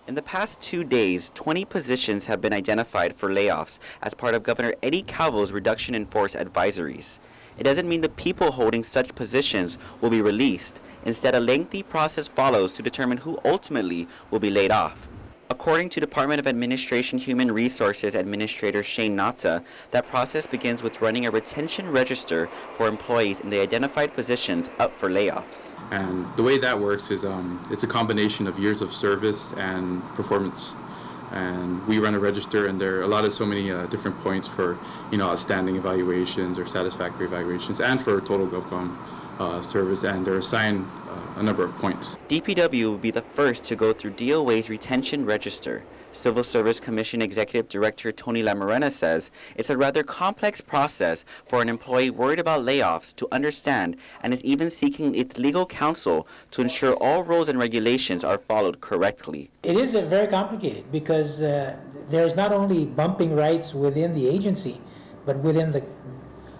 In the past 2 days, 20 positions have been identified for layoffs as part of Governor Eddie Calvo's reduction in force advisories. It doesn't mean the people holding such positions will be released. Instead, a lengthy process follows to determine who ultimately will be laid off. According to Department of Administration Human Resources Administrator Shane Nata, that process begins with running a retention register for employees in the identified positions up for layoffs. And the way that works is it's a combination of years of service and performance. And we run a register, and there are allotted so many different points for outstanding evaluations or satisfactory evaluations, and for total GovGuam service, and they're assigned a number of points. DPW will be the first to go through DOA's retention register. Civil Service Commission Executive Director Tony Lamarena says it's a rather complex process for an employee worried about layoffs to understand, and is even seeking its legal counsel to ensure all rules and regulations are followed correctly. It is very complicated because there's not only bumping rights within the agency, but within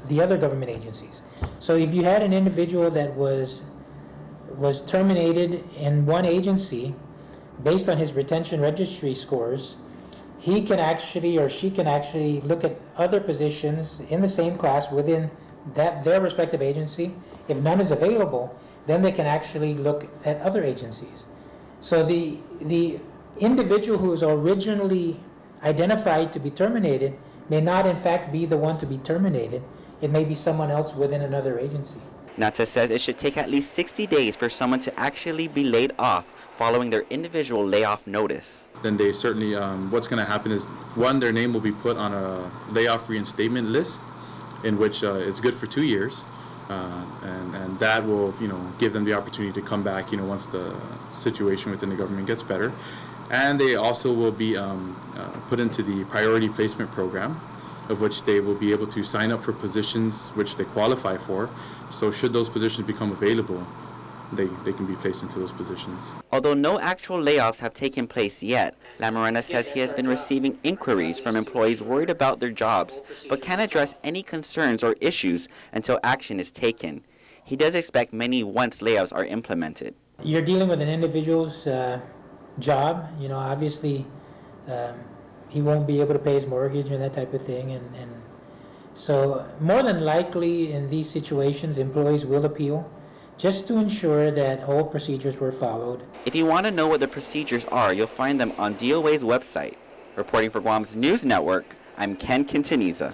the other government agencies. So if you had an individual that was terminated in one agency based on his retention registry scores, he can actually, or she can actually, look at other positions in the same class within their respective agency. If none is available, then they can actually look at other agencies. So the individual who is originally identified to be terminated may not in fact be the one to be terminated. It may be someone else within another agency. Nata says it should take at least 60 days for someone to actually be laid off following their individual layoff notice. Then they certainly, what's going to happen is, one, their name will be put on a layoff reinstatement list, in which it's good for 2 years, and that will, give them the opportunity to come back, once the situation within the government gets better. And they also will be put into the priority placement program, of which they will be able to sign up for positions which they qualify for. So should those positions become available, they can be placed into those positions. Although no actual layoffs have taken place yet, Lamarena says he has been receiving inquiries from employees worried about their jobs, but can't address any concerns or issues until action is taken. He does expect many once layoffs are implemented. You're dealing with an individual's job. Obviously he won't be able to pay his mortgage and that type of thing, and so more than likely in these situations employees will appeal, just to ensure that all procedures were followed. If you want to know what the procedures are, you'll find them on DOA's website. Reporting for Guam's News Network, I'm Ken Quintaniza.